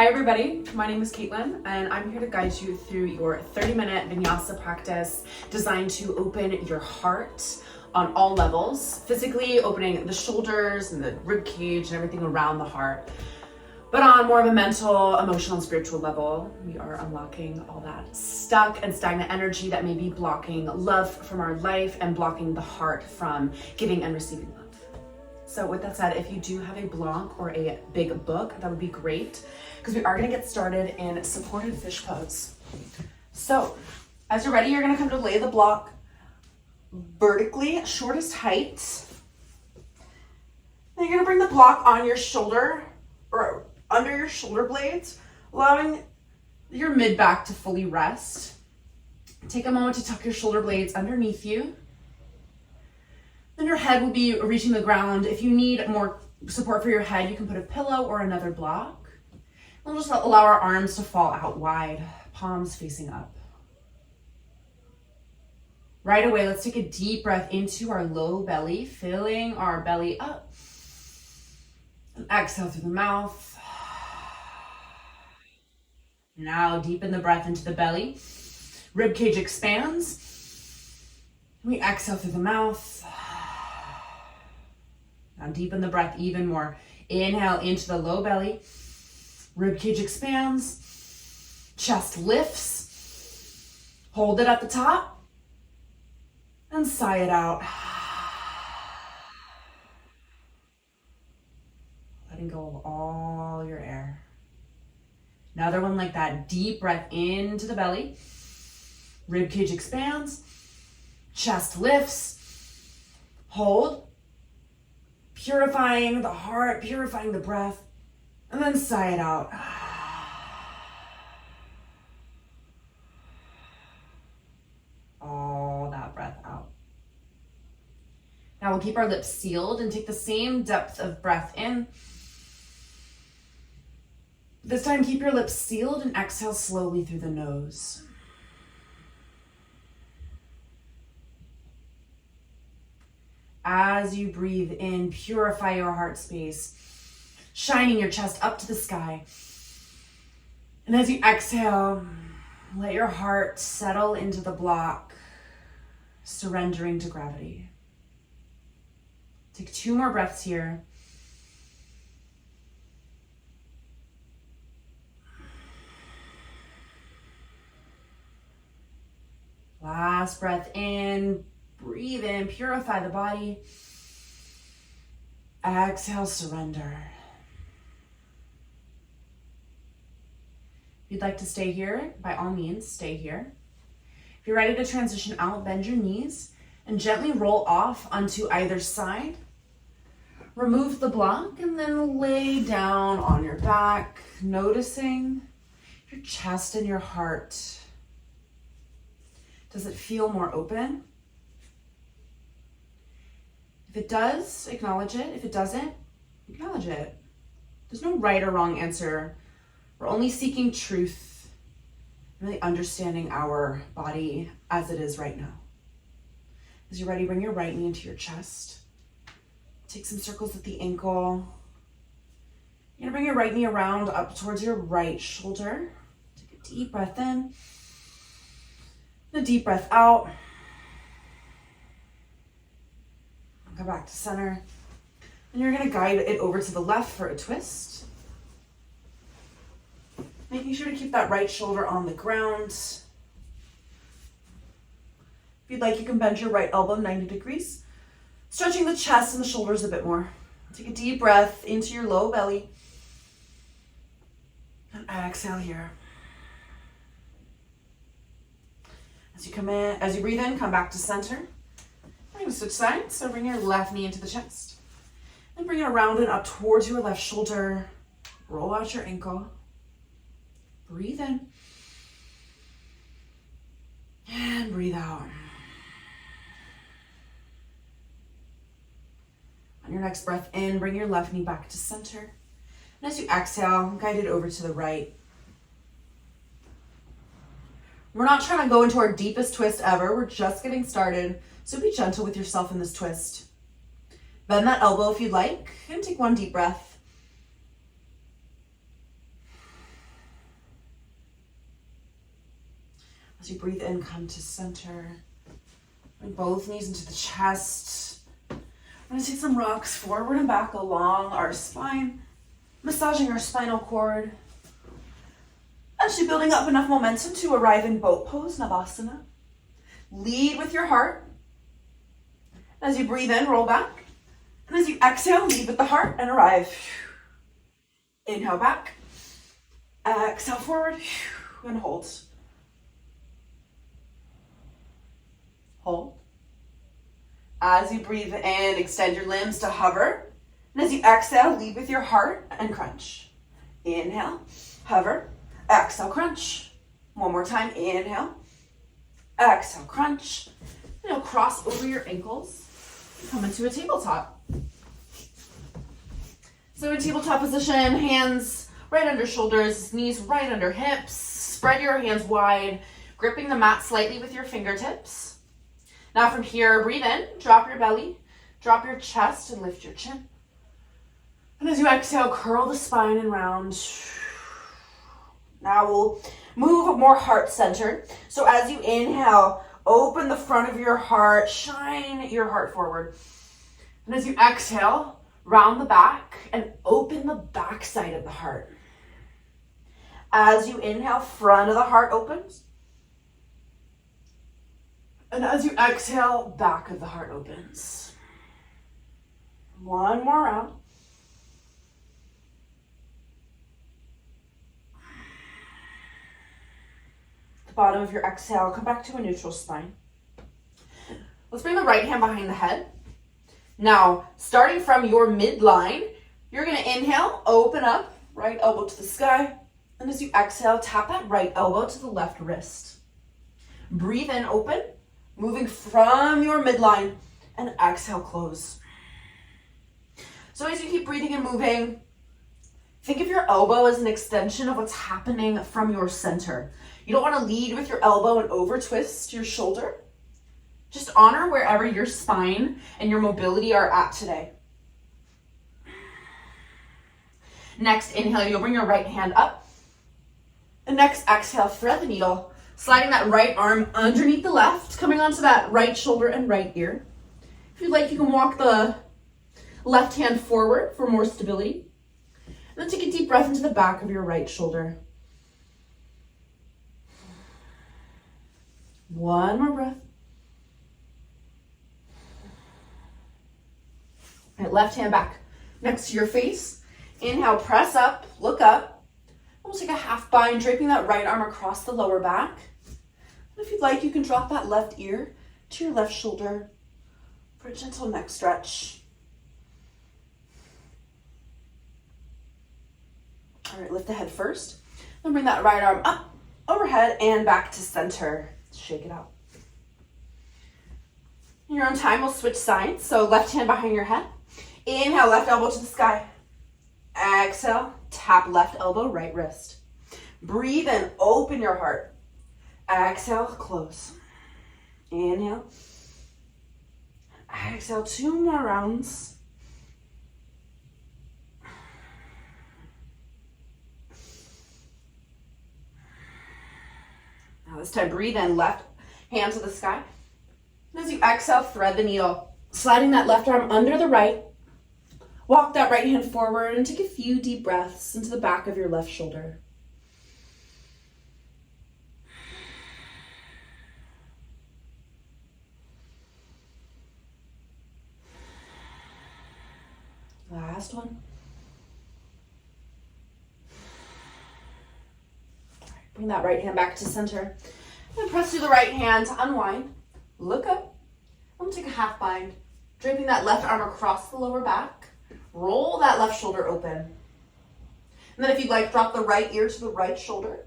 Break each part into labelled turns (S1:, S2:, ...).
S1: Hi everybody, my name is Caitlin and I'm here to guide you through your 30-minute Vinyasa practice designed to open your heart on all levels, physically opening the shoulders and the rib cage and everything around the heart. But on more of a mental, emotional, and spiritual level, we are unlocking all that stuck and stagnant energy that may be blocking love from our life and blocking the heart from giving and receiving love. So with that said, if you do have a block or a big book, that would be great because we are going to get started in supported fish pose. So as you're ready, you're going to come to lay the block vertically, shortest height. Then you're going to bring the block on your shoulder or under your shoulder blades, allowing your mid back to fully rest. Take a moment to tuck your shoulder blades underneath you. Then your head will be reaching the ground. If you need more support for your head, you can put a pillow or another block. We'll just allow our arms to fall out wide, palms facing up. Right away, let's take a deep breath into our low belly, filling our belly up. And exhale through the mouth. Now deepen the breath into the belly. Rib cage expands. We exhale through the mouth. Now deepen the breath even more. Inhale into the low belly. Rib cage expands. Chest lifts. Hold it at the top. And sigh it out. Letting go of all your air. Another one like that. Deep breath into the belly. Rib cage expands. Chest lifts. Hold. Purifying the heart, purifying the breath, and then sigh it out. All that breath out. Now we'll keep our lips sealed and take the same depth of breath in. This time, keep your lips sealed and exhale slowly through the nose. As you breathe in, purify your heart space, shining your chest up to the sky. And as you exhale, let your heart settle into the block, surrendering to gravity. Take 2 more breaths here. Last breath in. Breathe in, purify the body. Exhale, surrender. If you'd like to stay here, by all means, stay here. If you're ready to transition out, bend your knees and gently roll off onto either side. Remove the block and then lay down on your back, noticing your chest and your heart. Does it feel more open? If it does, acknowledge it. If it doesn't, acknowledge it. There's no right or wrong answer. We're only seeking truth, really understanding our body as it is right now. As you're ready, bring your right knee into your chest. Take some circles at the ankle. You're gonna bring your right knee around up towards your right shoulder. Take a deep breath in, and a deep breath out. Come back to center. And you're going to guide it over to the left for a twist. Making sure to keep that right shoulder on the ground. If you'd like, you can bend your right elbow 90 degrees. Stretching the chest and the shoulders a bit more. Take a deep breath into your low belly. And exhale here. As you breathe in, come back to center. We're going to switch sides, so bring your left knee into the chest. And bring it around and up towards your left shoulder. Roll out your ankle. Breathe in. And breathe out. On your next breath in, bring your left knee back to center. And as you exhale, guide it over to the right. We're not trying to go into our deepest twist ever. We're just getting started. So be gentle with yourself in this twist. Bend that elbow if you'd like, and take 1 deep breath. As you breathe in, come to center. Bring both knees into the chest. We're going to take some rocks forward and back along our spine, massaging our spinal cord. Actually building up enough momentum to arrive in boat pose, Navasana. Lead with your heart. As you breathe in, roll back. And as you exhale, lead with the heart and arrive. Inhale back. Exhale forward and hold. Hold. As you breathe in, extend your limbs to hover. And as you exhale, lead with your heart and crunch. Inhale, hover, exhale, crunch. One more time, inhale, exhale, crunch. Now cross over your ankles, come into a tabletop. So in tabletop position, hands right under shoulders, knees right under hips. Spread your hands wide, gripping the mat slightly with your fingertips. Now from here, breathe in, drop your belly, drop your chest and lift your chin. And as you exhale, curl the spine and round. Now we'll move more heart-centered. So as you inhale, open the front of your heart, shine your heart forward. And as you exhale, round the back and open the back side of the heart. As you inhale, front of the heart opens. And as you exhale, back of the heart opens. One more round. The bottom of your exhale, come back to a neutral spine. Let's bring the right hand behind the head. Now, starting from your midline, you're going to inhale, open up, right elbow to the sky. And as you exhale, tap that right elbow to the left wrist. Breathe in, open. Moving from your midline and exhale, close. So as you keep breathing and moving, think of your elbow as an extension of what's happening from your center. You don't want to lead with your elbow and over twist your shoulder. Just honor wherever your spine and your mobility are at today. Next, inhale, you'll bring your right hand up. And next, exhale, thread the needle. Sliding that right arm underneath the left, coming onto that right shoulder and right ear. If you'd like, you can walk the left hand forward for more stability. And then take a deep breath into the back of your right shoulder. One more breath. All right, left hand back next to your face. Inhale, press up, look up. We'll take a half bind, draping that right arm across the lower back. If you'd like, you can drop that left ear to your left shoulder for a gentle neck stretch. All right, lift the head first. Then bring that right arm up, overhead, and back to center. Shake it out. In your own time, we'll switch sides. So left hand behind your head. Inhale, left elbow to the sky. Exhale, tap left elbow, right wrist. Breathe in, open your heart. Exhale, close. Inhale. Exhale, 2 more rounds. Now this time, breathe in, left hand to the sky. And as you exhale, thread the needle. Sliding that left arm under the right. Walk that right hand forward and take a few deep breaths into the back of your left shoulder. Last one. Bring that right hand back to center. And press through the right hand to unwind. Look up. I'm gonna take a half bind. Draping that left arm across the lower back. Roll that left shoulder open. And then if you'd like, drop the right ear to the right shoulder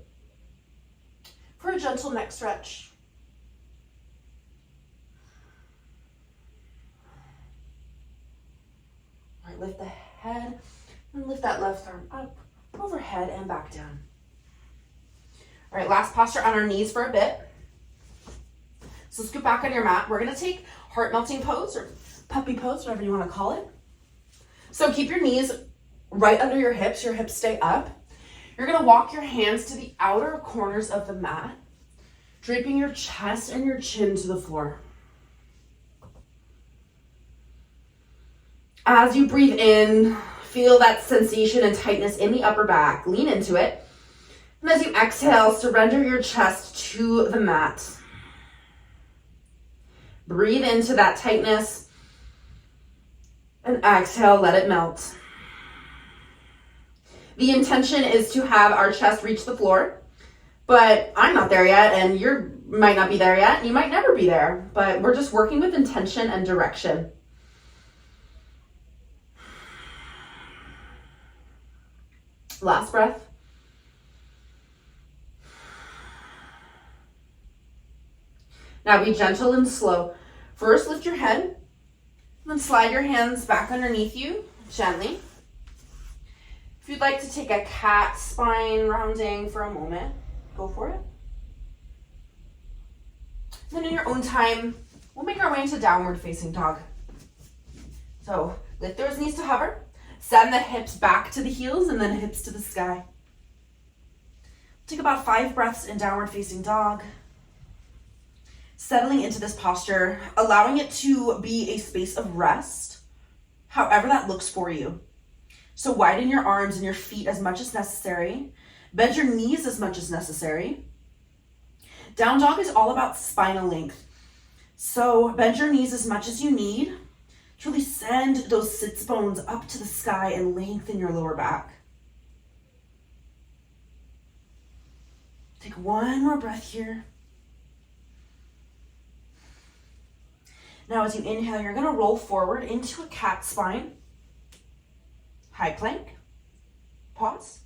S1: for a gentle neck stretch. All right, lift the head and lift that left arm up, overhead, and back down. All right, last posture on our knees for a bit. So scoot back on your mat. We're gonna take heart melting pose or puppy pose, whatever you wanna call it. So keep your knees right under your hips stay up. You're gonna walk your hands to the outer corners of the mat. Draping your chest and your chin to the floor. As you breathe in, feel that sensation and tightness in the upper back. Lean into it. And as you exhale, surrender your chest to the mat. Breathe into that tightness. And exhale, let it melt. The intention is to have our chest reach the floor. But I'm not there yet, and you might not be there yet. You might never be there. But we're just working with intention and direction. Last breath. Now be gentle and slow. First, lift your head, then slide your hands back underneath you gently. If you'd like to take a cat spine rounding for a moment, go for it. Then in your own time, we'll make our way into downward facing dog. So lift those knees to hover. Send the hips back to the heels and then hips to the sky. Take about 5 breaths in downward facing dog. Settling into this posture, allowing it to be a space of rest, however that looks for you. So widen your arms and your feet as much as necessary. Bend your knees as much as necessary. Down dog is all about spinal length. So bend your knees as much as you need. Really send those sits bones up to the sky and lengthen your lower back. Take one more breath here. Now as you inhale, you're going to roll forward into a cat spine. High plank. Pause.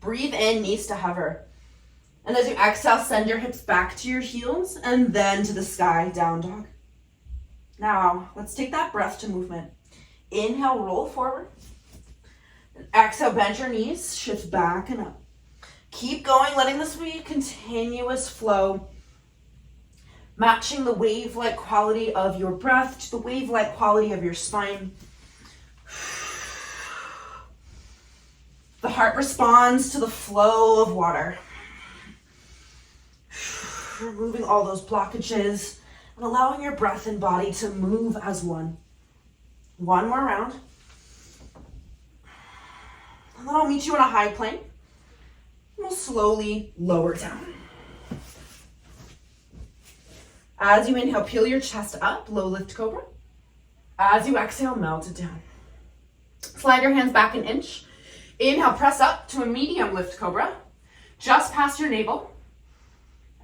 S1: Breathe in, knees to hover. And as you exhale, send your hips back to your heels and then to the sky, down dog. Now, let's take that breath to movement. Inhale, roll forward. And exhale, bend your knees, shift back and up. Keep going, letting this be a continuous flow. Matching the wave-like quality of your breath to the wave-like quality of your spine. The heart responds to the flow of water. Removing all those blockages. And allowing your breath and body to move as one. One more round. And then I'll meet you in a high plank. And we'll slowly lower down. As you inhale, peel your chest up, low lift cobra. As you exhale, melt it down. Slide your hands back an inch. Inhale, press up to a medium lift cobra. Just past your navel.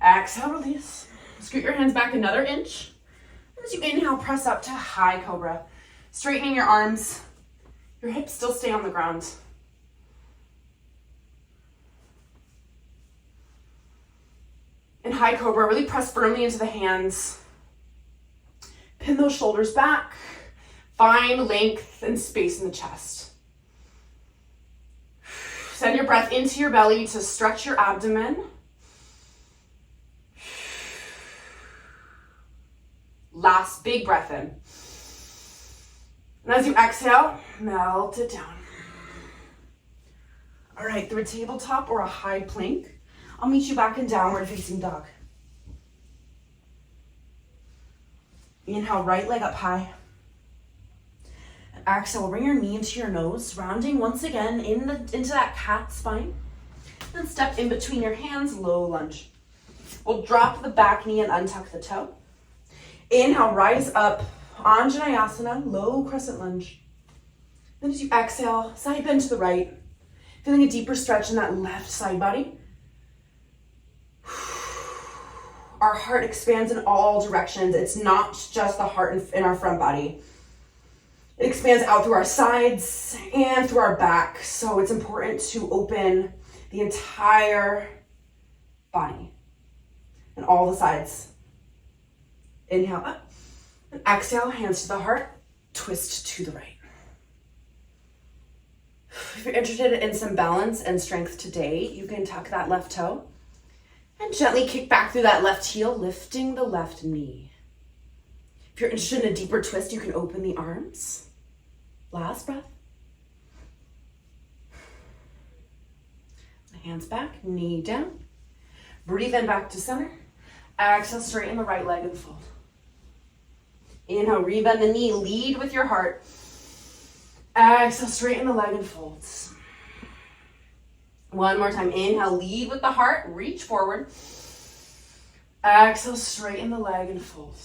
S1: Exhale, release. Scoot your hands back another inch. As you inhale, press up to high cobra. Straightening your arms. Your hips still stay on the ground. In high cobra, really press firmly into the hands. Pin those shoulders back. Find length and space in the chest. Send your breath into your belly to stretch your abdomen. Last big breath in. And as you exhale, melt it down. All right, through a tabletop or a high plank, I'll meet you back in downward facing dog. Inhale, right leg up high. And exhale, bring your knee into your nose, rounding once again into that cat spine. Then step in between your hands, low lunge. We'll drop the back knee and untuck the toe. Inhale, rise up, Anjaneyasana, low crescent lunge. Then as you exhale, side bend to the right, feeling a deeper stretch in that left side body. Our heart expands in all directions. It's not just the heart in our front body. It expands out through our sides and through our back. So it's important to open the entire body and all the sides. Inhale up, and exhale, hands to the heart, twist to the right. If you're interested in some balance and strength today, you can tuck that left toe and gently kick back through that left heel, lifting the left knee. If you're interested in a deeper twist, you can open the arms. Last breath. Hands back, knee down. Breathe in back to center. Exhale, straighten the right leg and fold. Inhale, rebend the knee, lead with your heart. Exhale, straighten the leg and fold. One more time. Inhale, lead with the heart, reach forward. Exhale, straighten the leg and fold.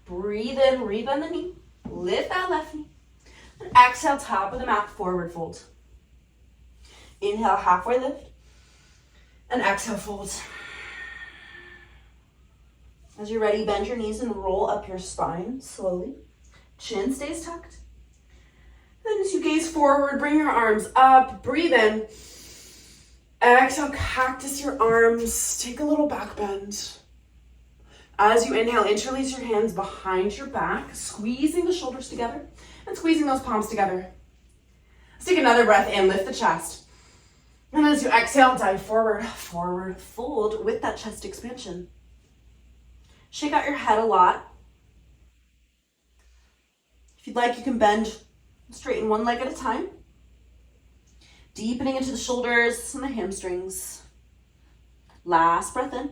S1: Breathe in, rebend the knee, lift that left knee. And exhale, top of the mat, forward fold. Inhale, halfway lift. And exhale, fold. As you're ready, bend your knees and roll up your spine slowly. Chin stays tucked. Then as you gaze forward, bring your arms up, breathe in. Exhale, cactus your arms, take a little back bend. As you inhale, interlace your hands behind your back, squeezing the shoulders together and squeezing those palms together. Let's take another breath in, lift the chest. And as you exhale, dive forward, forward fold with that chest expansion. Shake out your head a lot. If you'd like, you can bend, straighten one leg at a time. Deepening into the shoulders and the hamstrings. Last breath in.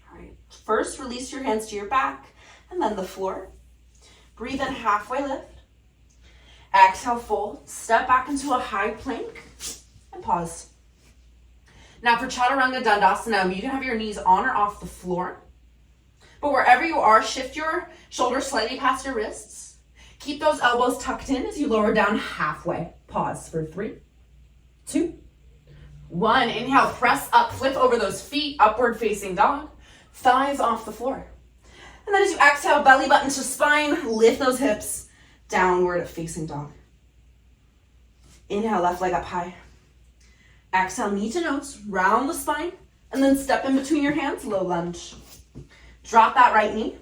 S1: All right, first release your hands to your back and then the floor. Breathe in, halfway lift. Exhale, fold. Step back into a high plank and pause. Now for Chaturanga Dandasana, you can have your knees on or off the floor. But wherever you are, shift your shoulders slightly past your wrists. Keep those elbows tucked in as you lower down halfway. Pause for 3, 2, 1. Inhale, press up, flip over those feet, upward facing dog. Thighs off the floor. And then as you exhale, belly button to spine, lift those hips, downward facing dog. Inhale, left leg up high. Exhale, knee to nose, round the spine, and then step in between your hands, low lunge. Drop that right knee.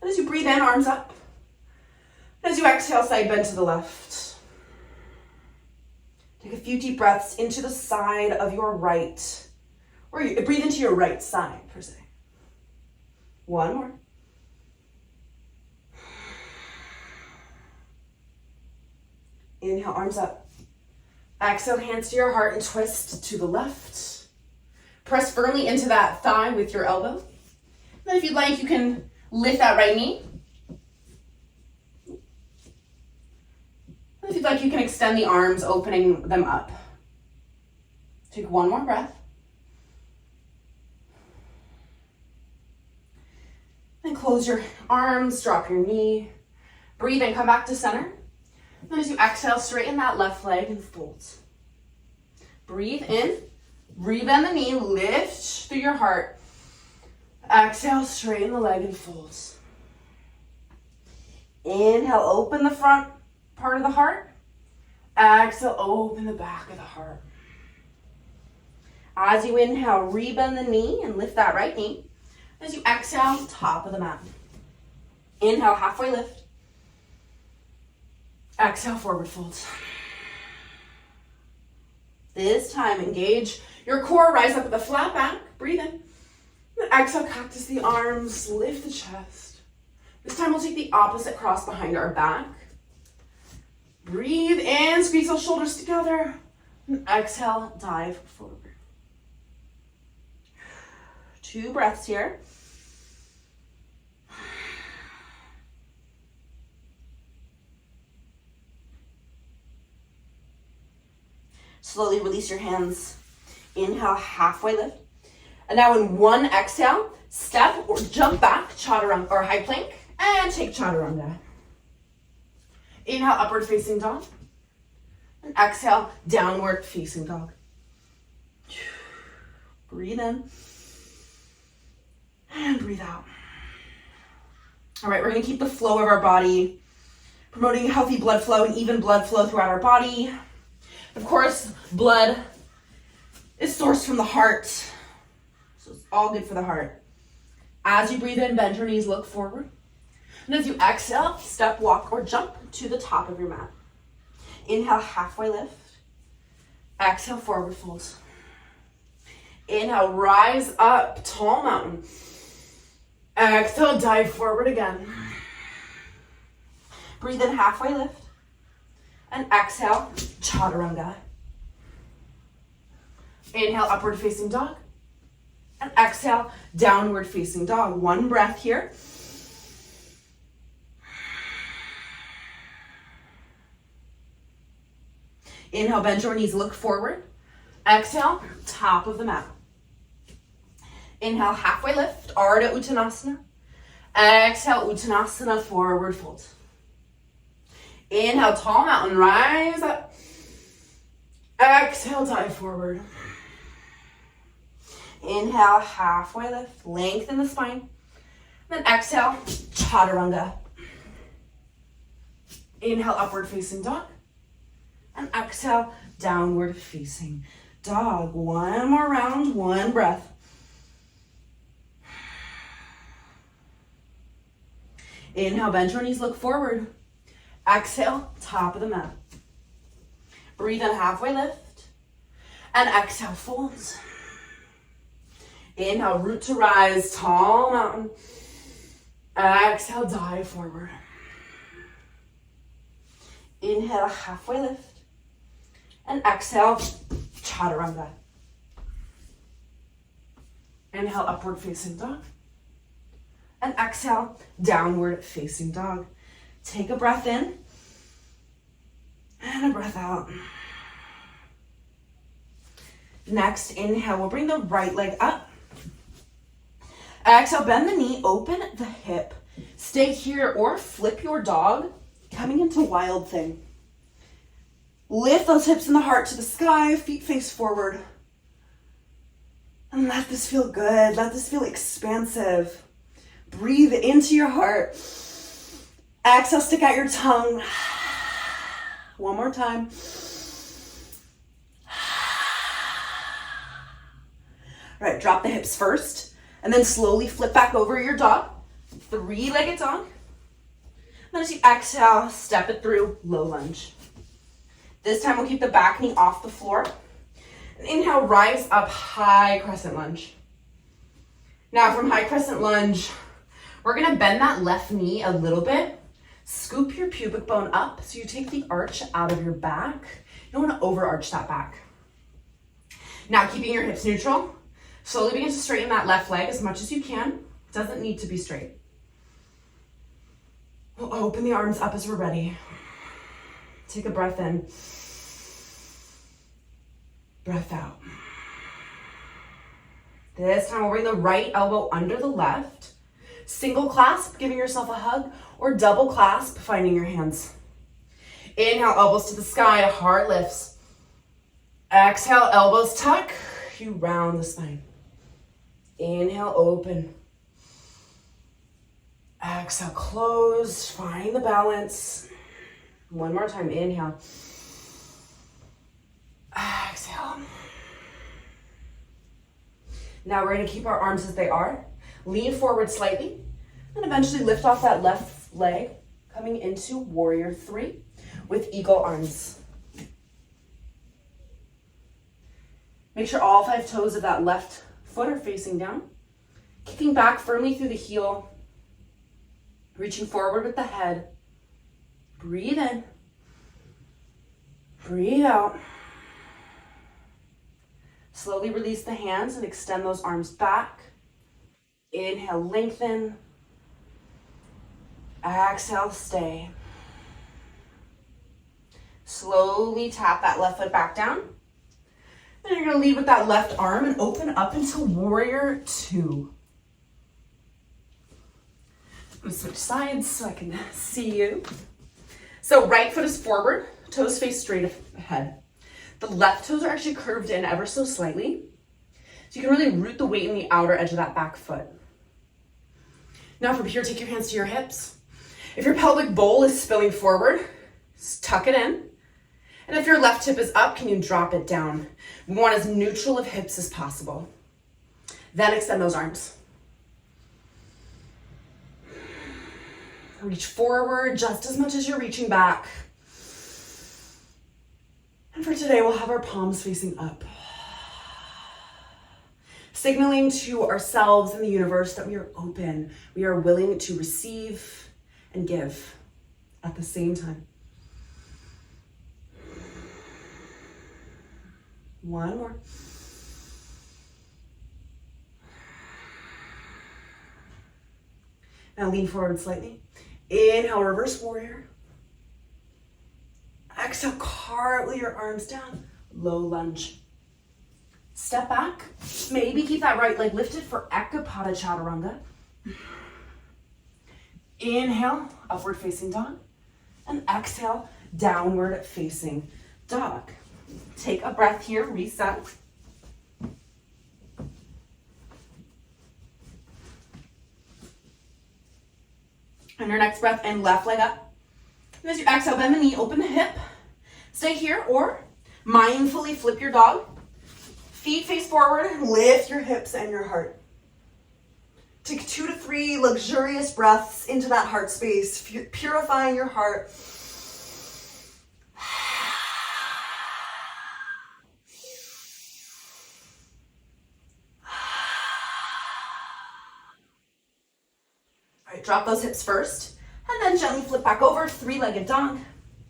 S1: And as you breathe in, arms up. As you exhale, side bend to the left. Take a few deep breaths into the side of your right, or you breathe into your right side, per se. One more. Inhale, arms up. Exhale, hands to your heart and twist to the left. Press firmly into that thigh with your elbow. Then if you'd like, you can lift that right knee. If you'd like, you can extend the arms, opening them up. Take one more breath. Then close your arms, drop your knee. Breathe in, come back to center. Then as you exhale, straighten that left leg and fold. Breathe in, rebend the knee, lift through your heart. Exhale, straighten the leg and fold. Inhale, open the front part of the heart. Exhale, open the back of the heart. As you inhale, rebend the knee and lift that right knee. As you exhale, top of the mat. Inhale, halfway lift. Exhale, forward fold. This time, engage your core, rise up with a flat back, breathe in. Exhale, cactus the arms, lift the chest. This time we'll take the opposite cross behind our back. Breathe in, squeeze those shoulders together. And exhale, dive forward. 2 breaths here. Slowly release your hands. Inhale, halfway lift. And now in one exhale, step or jump back, chaturanga or high plank, and take chaturanga. Inhale, upward facing dog. And exhale, downward facing dog. Breathe in. And breathe out. All right, we're gonna keep the flow of our body, promoting healthy blood flow and even blood flow throughout our body. Of course, blood is sourced from the heart, so it's all good for the heart. As you breathe in, bend your knees, look forward. And as you exhale, step, walk, or jump to the top of your mat. Inhale, halfway lift. Exhale, forward fold. Inhale, rise up, tall mountain. Exhale, dive forward again. Breathe in, halfway lift. And exhale, chaturanga. Inhale, upward facing dog. And exhale, downward facing dog. One breath here. Inhale, bend your knees, look forward. Exhale, top of the mat. Inhale, halfway lift, Ardha Uttanasana. Exhale, Uttanasana, forward fold. Inhale, tall mountain, rise up. Exhale, dive forward. Inhale, halfway lift, lengthen the spine. Then exhale, chaturanga. Inhale, upward facing dog. And exhale, downward facing dog. One more round, one breath. Inhale, bend your knees, look forward. Exhale, top of the mat. Breathe in, halfway lift. And exhale, fold. Inhale, root to rise, tall mountain. Exhale, dive forward. Inhale, halfway lift. And exhale, chaturanga. Inhale, upward facing dog. And exhale, downward facing dog. Take a breath in and a breath out. Next, inhale, we'll bring the right leg up. Exhale, bend the knee, open the hip. Stay here or flip your dog, coming into wild thing. Lift those hips and the heart to the sky, feet face forward. And let this feel good. Let this feel expansive. Breathe into your heart. Exhale, stick out your tongue. One more time. All right, drop the hips first, and then slowly flip back over your dog. Three-legged dog. Then as you exhale, step it through, low lunge. This time we'll keep the back knee off the floor. And inhale, rise up, high crescent lunge. Now from high crescent lunge, we're gonna bend that left knee a little bit. Scoop your pubic bone up so you take the arch out of your back. You don't wanna overarch that back. Now keeping your hips neutral, slowly begin to straighten that left leg as much as you can. It doesn't need to be straight. We'll open the arms up as we're ready. Take a breath in. Breath out. This time we'll bring the right elbow under the left. Single clasp, giving yourself a hug, or double clasp, finding your hands. Inhale, elbows to the sky, heart lifts. Exhale, elbows tuck, you round the spine. Inhale, open. Exhale, close, find the balance. One more time, inhale. Exhale. Now we're gonna keep our arms as they are. Lean forward slightly, and eventually lift off that left leg, coming into warrior three with eagle arms. Make sure all 5 toes of that left foot are facing down. Kicking back firmly through the heel, reaching forward with the head. Breathe in, breathe out. Slowly release the hands and extend those arms back. Inhale, lengthen. Exhale, stay. Slowly tap that left foot back down. Then you're gonna lead with that left arm and open up into warrior two. I'm gonna switch sides so I can see you. So right foot is forward, toes face straight ahead. The left toes are actually curved in ever so slightly. So you can really root the weight in the outer edge of that back foot. Now from here, take your hands to your hips. If your pelvic bowl is spilling forward, tuck it in. And if your left hip is up, can you drop it down? We want as neutral of hips as possible. Then extend those arms. Reach forward just as much as you're reaching back. And for today, we'll have our palms facing up. Signaling to ourselves and the universe that we are open. We are willing to receive and give at the same time. One more. Now lean forward slightly. Inhale, reverse warrior. Exhale, cartwheel your arms down. Low lunge. Step back. Maybe keep that right leg lifted for Ekapada Chaturanga. Inhale, upward facing dog. And exhale, downward facing dog. Take a breath here, reset. And your next breath in, left leg up. And as you exhale, bend the knee, open the hip. Stay here or mindfully flip your dog. Feet face forward, lift your hips and your heart. Take 2 to 3 luxurious breaths into that heart space, purifying your heart. All right, drop those hips first, and then gently flip back over, 3-legged dog.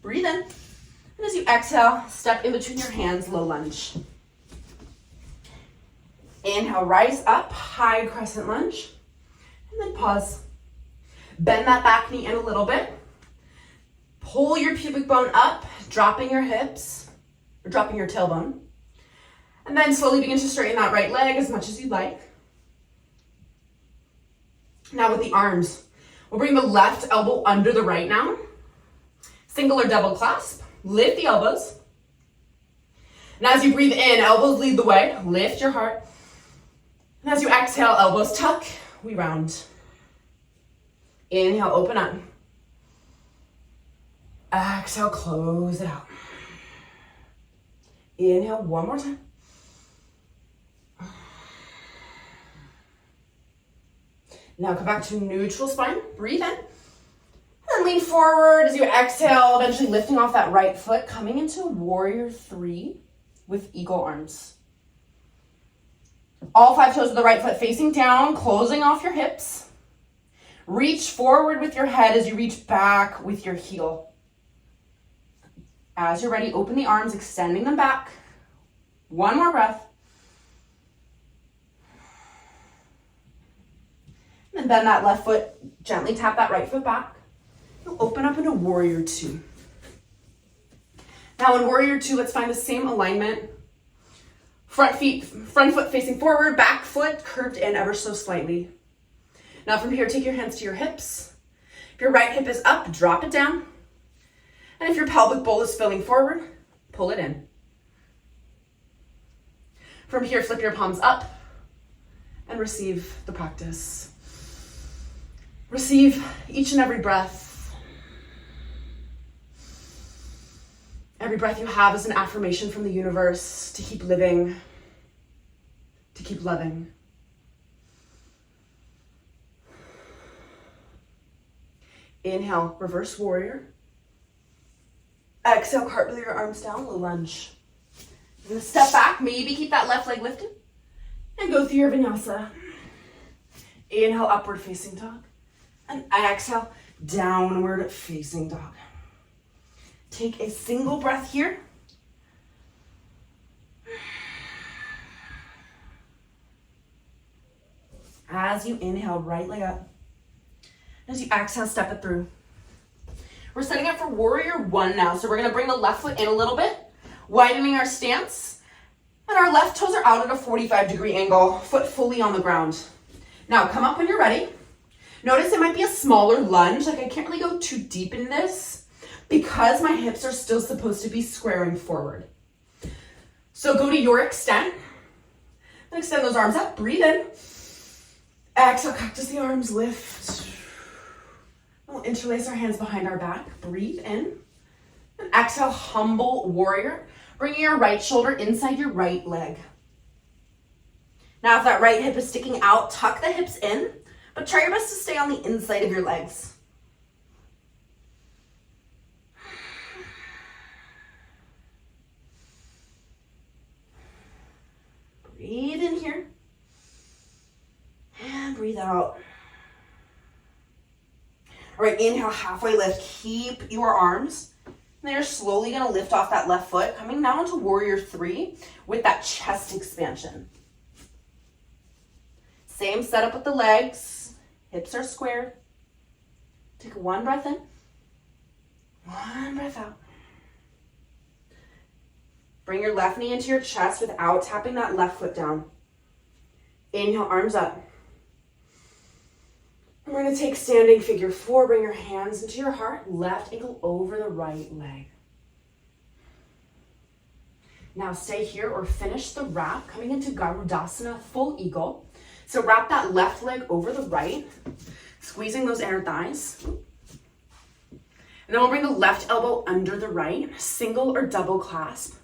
S1: Breathe in, and as you exhale, step in between your hands, low lunge. Inhale, rise up, high crescent lunge, and then pause. Bend that back knee in a little bit. Pull your pubic bone up, dropping your hips, or dropping your tailbone. And then slowly begin to straighten that right leg as much as you'd like. Now with the arms, we'll bring the left elbow under the right now. Single or double clasp, lift the elbows. And as you breathe in, elbows lead the way, lift your heart. And as you exhale, elbows tuck, we round. Inhale, open up. Exhale, close it out. Inhale, one more time. Now come back to neutral spine, breathe in. And lean forward as you exhale, eventually lifting off that right foot, coming into warrior 3 with eagle arms. All 5 toes of the right foot facing down, closing off your hips. Reach forward with your head as you reach back with your heel. As you're ready, open the arms, extending them back. One more breath. And bend that left foot, gently tap that right foot back. You'll open up into warrior 2. Now in warrior 2, let's find the same alignment. Front foot facing forward, back foot curved in ever so slightly. Now from here, take your hands to your hips. If your right hip is up, drop it down. And if your pelvic bowl is spilling forward, pull it in. From here, flip your palms up and receive the practice. Receive each and every breath. Every breath you have is an affirmation from the universe to keep living, to keep loving. Inhale, reverse warrior. Exhale, cartwheel your arms down, low lunge. You're gonna step back, maybe keep that left leg lifted, and go through your vinyasa. Inhale, upward facing dog. And exhale, downward facing dog. Take a single breath here. As you inhale, right leg up. As you exhale, step it through. We're setting up for warrior 1 now. So we're gonna bring the left foot in a little bit, widening our stance. And our left toes are out at a 45-degree angle, foot fully on the ground. Now come up when you're ready. Notice it might be a smaller lunge, like I can't really go too deep in this because my hips are still supposed to be squaring forward. So go to your extent, and extend those arms up, breathe in. Exhale, cactus the arms, lift. We'll interlace our hands behind our back, breathe in. And exhale, humble warrior, bringing your right shoulder inside your right leg. Now if that right hip is sticking out, tuck the hips in, but try your best to stay on the inside of your legs. Breathe in here. And breathe out. All right, inhale, halfway lift. Keep your arms And then you're slowly gonna lift off that left foot, coming now into warrior 3 with that chest expansion. Same setup with the legs, hips are squared. Take one breath in, one breath out. Bring your left knee into your chest without tapping that left foot down. Inhale, arms up. And we're gonna take standing figure 4. Bring your hands into your heart, left ankle over the right leg. Now stay here or finish the wrap, coming into Garudasana, full eagle. So wrap that left leg over the right, squeezing those inner thighs. And then we'll bring the left elbow under the right, single or double clasp.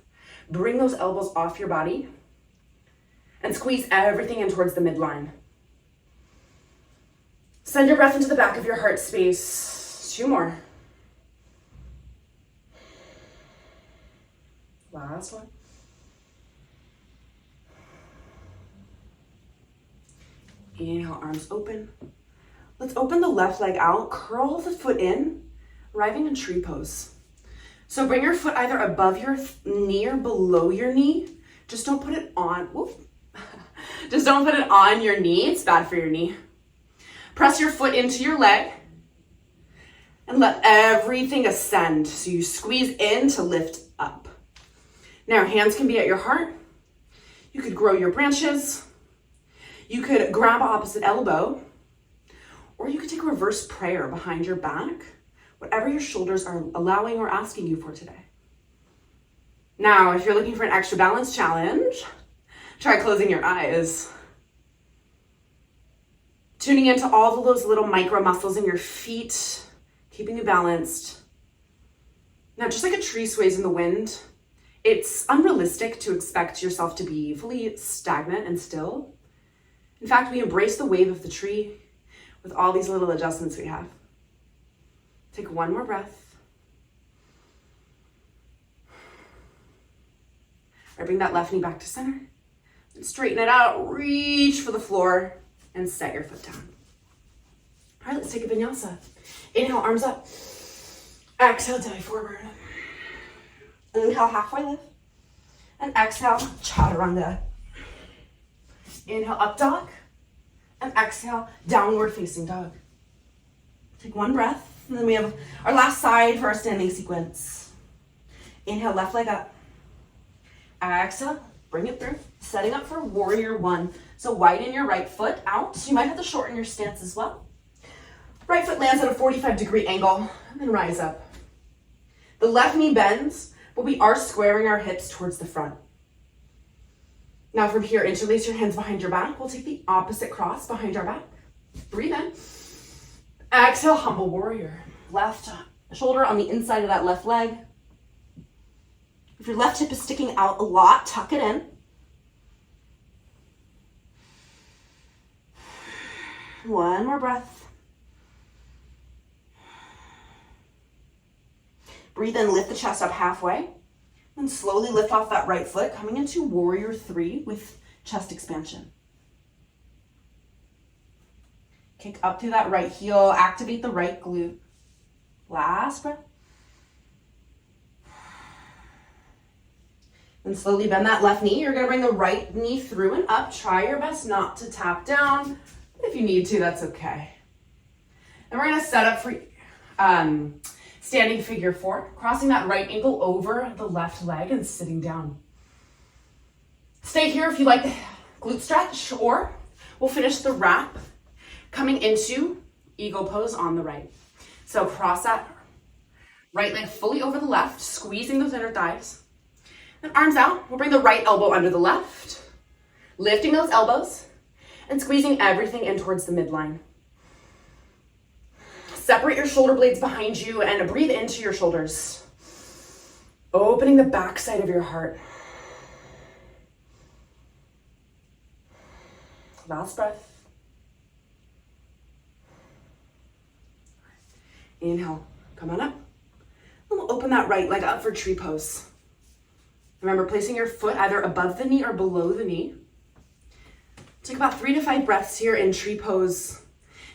S1: Bring those elbows off your body and squeeze everything in towards the midline. Send your breath into the back of your heart space. 2 more. Last one. Inhale, arms open. Let's open the left leg out, curl the foot in, arriving in tree pose. So bring your foot either above your knee or below your knee. Just don't put it on, just don't put it on your knee. It's bad for your knee. Press your foot into your leg and let everything ascend. So you squeeze in to lift up. Now your hands can be at your heart. You could grow your branches. You could grab opposite elbow, or you could take a reverse prayer behind your back. Whatever your shoulders are allowing or asking you for today. Now, if you're looking for an extra balance challenge, try closing your eyes. Tuning into all of those little micro muscles in your feet, keeping you balanced. Now, just like a tree sways in the wind, it's unrealistic to expect yourself to be fully stagnant and still. In fact, we embrace the wave of the tree with all these little adjustments we have. Take one more breath. All right, bring that left knee back to center. And straighten it out, reach for the floor, and set your foot down. All right, let's take a vinyasa. Inhale, arms up. Exhale, dive forward. Inhale, halfway lift. And exhale, chaturanga. Inhale, up dog. And exhale, downward facing dog. Take one breath. And then we have our last side for our standing sequence. Inhale, left leg up. Exhale, bring it through. Setting up for warrior 1. So widen your right foot out. You might have to shorten your stance as well. Right foot lands at a 45-degree angle, and then rise up. The left knee bends, but we are squaring our hips towards the front. Now from here, interlace your hands behind your back. We'll take the opposite cross behind our back. Breathe in. Exhale, humble warrior. Left shoulder on the inside of that left leg. If your left hip is sticking out a lot, tuck it in. One more breath. Breathe in, lift the chest up halfway. And slowly lift off that right foot, coming into warrior 3 with chest expansion. Kick up through that right heel, activate the right glute. Last breath. And slowly bend that left knee. You're gonna bring the right knee through and up. Try your best not to tap down. If you need to, that's okay. And we're gonna set up for standing figure 4, crossing that right ankle over the left leg and sitting down. Stay here if you like the glute stretch, or we'll finish the wrap coming into eagle pose on the right. So cross that right leg fully over the left, squeezing those inner thighs. Then arms out, we'll bring the right elbow under the left, lifting those elbows and squeezing everything in towards the midline. Separate your shoulder blades behind you and breathe into your shoulders, opening the back side of your heart. Last breath. Inhale, come on up. And we'll open that right leg up for tree pose. Remember, placing your foot either above the knee or below the knee. Take about 3 to 5 breaths here in tree pose,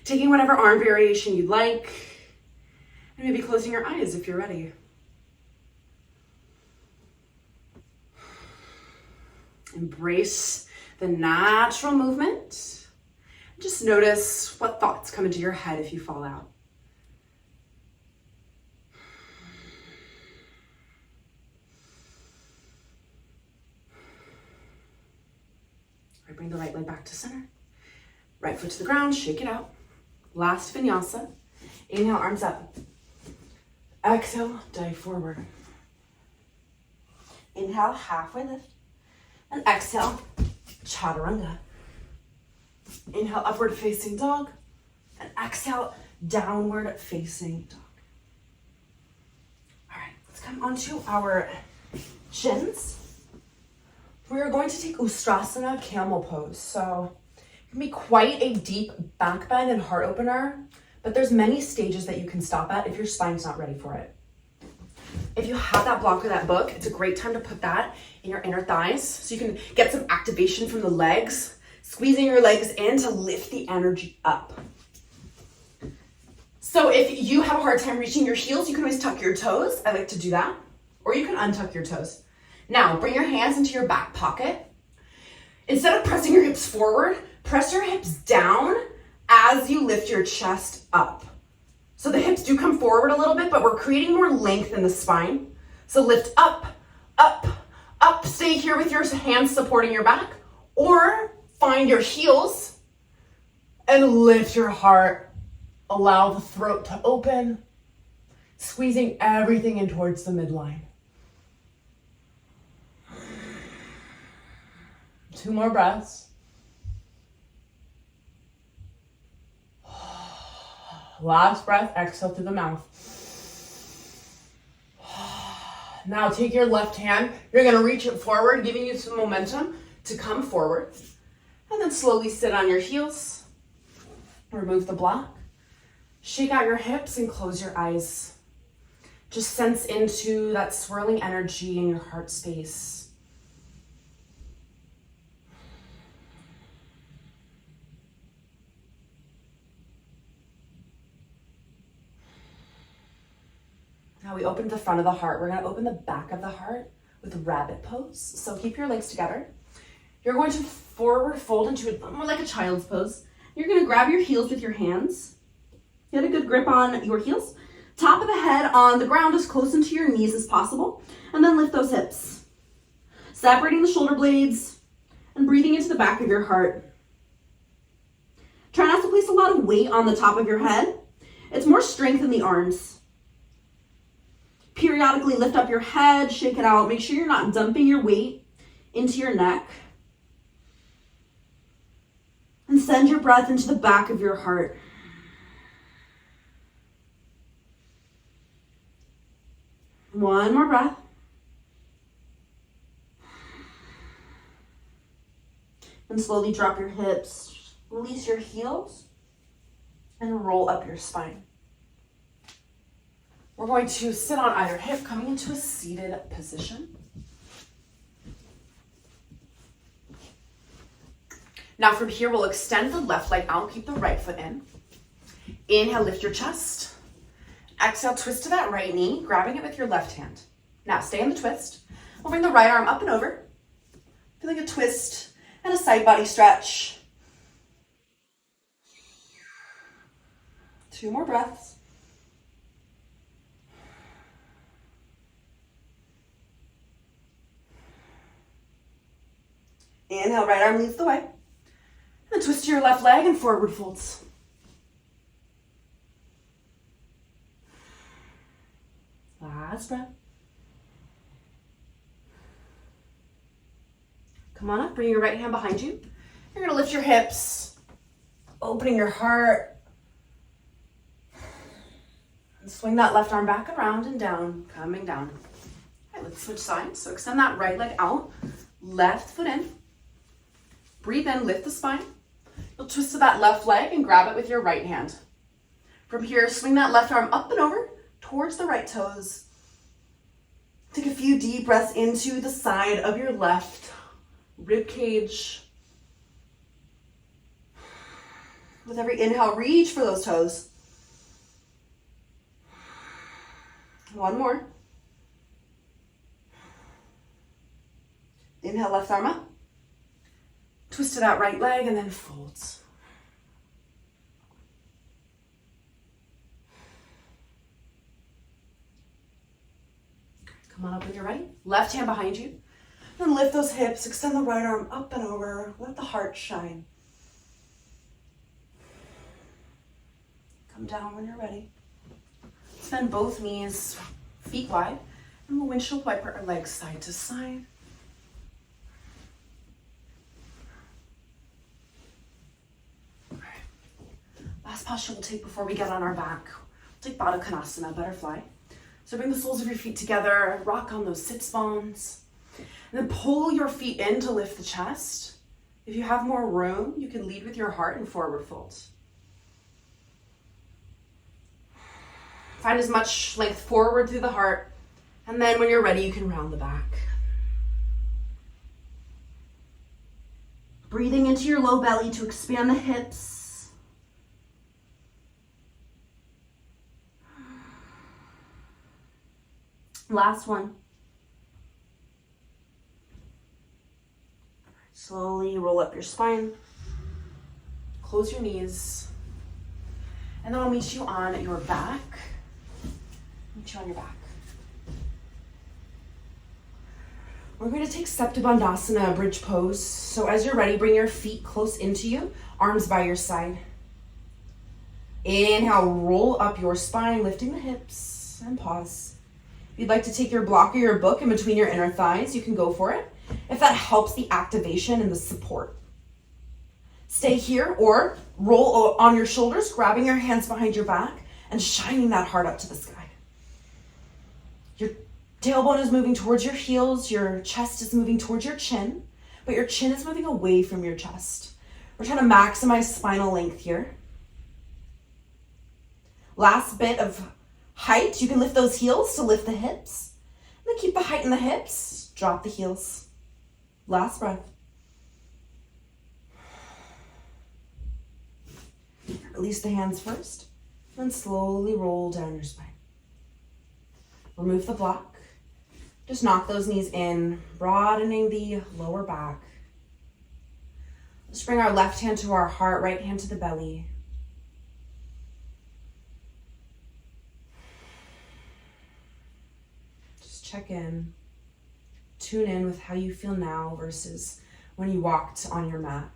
S1: taking whatever arm variation you'd like, and maybe closing your eyes if you're ready. Embrace the natural movement. Just notice what thoughts come into your head if you fall out. Right, bring the right leg back to center. Right foot to the ground, shake it out. Last vinyasa. Inhale, arms up. Exhale, dive forward. Inhale, halfway lift. And exhale, chaturanga. Inhale, upward facing dog. And exhale, downward facing dog. All right, let's come onto our shins. We are going to take Ustrasana camel pose. So it can be quite a deep back bend and heart opener, but there's many stages that you can stop at if your spine's not ready for it. If you have that block or that book, it's a great time to put that in your inner thighs so you can get some activation from the legs, squeezing your legs in to lift the energy up. So if you have a hard time reaching your heels, you can always tuck your toes. I like to do that. Or you can untuck your toes. Now, bring your hands into your back pocket. Instead of pressing your hips forward, press your hips down as you lift your chest up. So the hips do come forward a little bit, but we're creating more length in the spine. So lift up, up, up. Stay here with your hands supporting your back, or find your heels and lift your heart. Allow the throat to open, squeezing everything in towards the midline. 2 more breaths. Last breath, exhale through the mouth. Now take your left hand, you're gonna reach it forward, giving you some momentum to come forward. And then slowly sit on your heels. Remove the block. Shake out your hips and close your eyes. Just sense into that swirling energy in your heart space. Now we open the front of the heart. We're gonna open the back of the heart with rabbit pose. So keep your legs together. You're going to forward fold into it more like a child's pose. You're gonna grab your heels with your hands. Get a good grip on your heels. Top of the head on the ground as close into your knees as possible. And then lift those hips. Separating the shoulder blades and breathing into the back of your heart. Try not to place a lot of weight on the top of your head. It's more strength in the arms. Periodically lift up your head, shake it out. Make sure you're not dumping your weight into your neck. And send your breath into the back of your heart. One more breath. And slowly drop your hips. Release your heels and roll up your spine. We're going to sit on either hip, coming into a seated position. Now from here, we'll extend the left leg out, keep the right foot in. Inhale, lift your chest. Exhale, twist to that right knee, grabbing it with your left hand. Now stay in the twist. We'll bring the right arm up and over. Feel like a twist and a side body stretch. 2 more breaths. Inhale, right arm leads the way. And twist to your left leg and forward folds. Last breath. Come on up, bring your right hand behind you. You're gonna lift your hips, opening your heart. And swing that left arm back around and down, coming down. Okay, let's switch sides. So extend that right leg out, left foot in. Breathe in, lift the spine. You'll twist to that left leg and grab it with your right hand. From here, swing that left arm up and over towards the right toes. Take a few deep breaths into the side of your left rib cage. With every inhale, reach for those toes. One more. Inhale, left arm up. Twist to that right leg and then fold. Come on up when you're ready. Left hand behind you. Then lift those hips, extend the right arm up and over. Let the heart shine. Come down when you're ready. Bend both knees, feet wide, and we'll windshield wiper our legs side to side. Last posture we'll take before we get on our back. We'll take Baddha Konasana, butterfly. So bring the soles of your feet together, rock on those sits bones, and then pull your feet in to lift the chest. If you have more room, you can lead with your heart and forward fold. Find as much length forward through the heart, and then when you're ready, you can round the back. Breathing into your low belly to expand the hips. Last one. Slowly roll up your spine. Close your knees. And then I'll meet you on your back. Meet you on your back. We're going to take Sapta Bandhasana, bridge pose. So as you're ready, bring your feet close into you, arms by your side. Inhale, roll up your spine, lifting the hips, and pause. If you'd like to take your block or your book in between your inner thighs, you can go for it, if that helps the activation and the support. Stay here or roll on your shoulders, grabbing your hands behind your back and shining that heart up to the sky. Your tailbone is moving towards your heels, your chest is moving towards your chin, but your chin is moving away from your chest. We're trying to maximize spinal length here. Last bit of height, you can lift those heels to lift the hips. And then keep the height in the hips, drop the heels. Last breath. Release the hands first, then slowly roll down your spine. Remove the block. Just knock those knees in, broadening the lower back. Let's bring our left hand to our heart, right hand to the belly. Just check in. Tune in with how you feel now versus when you walked on your mat.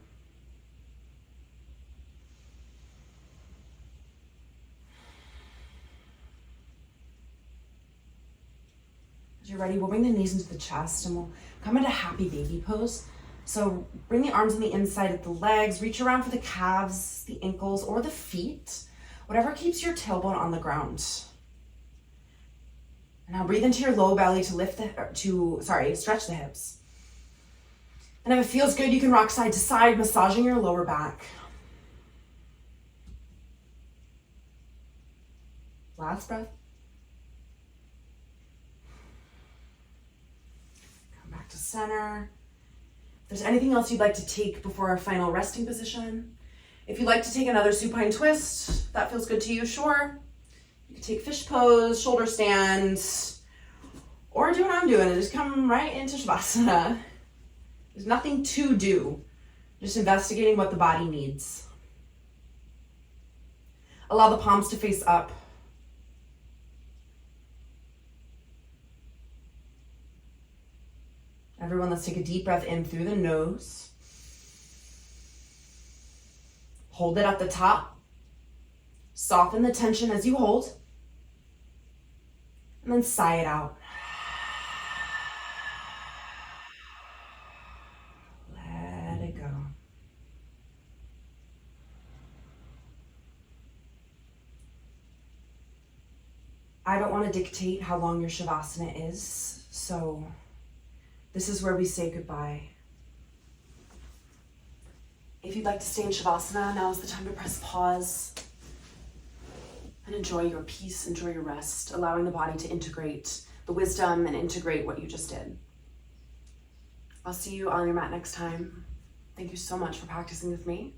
S1: As you're ready, we'll bring the knees into the chest and we'll come into happy baby pose. So bring the arms on the inside of the legs, reach around for the calves, the ankles, or the feet, whatever keeps your tailbone on the ground. And now breathe into your low belly to stretch the hips. And if it feels good, you can rock side to side, massaging your lower back. Last breath. Back to center. If there's anything else you'd like to take before our final resting position, if you'd like to take another supine twist, that feels good to you, sure. You can take fish pose, shoulder stand, or do what I'm doing and just come right into Shavasana. There's nothing to do, just investigating what the body needs. Allow the palms to face up. Everyone, let's take a deep breath in through the nose. Hold it at the top. Soften the tension as you hold. And then sigh it out. Let it go. I don't want to dictate how long your Shavasana is, so this is where we say goodbye. If you'd like to stay in Shavasana, now is the time to press pause and enjoy your peace, enjoy your rest, allowing the body to integrate the wisdom and integrate what you just did. I'll see you on your mat next time. Thank you so much for practicing with me.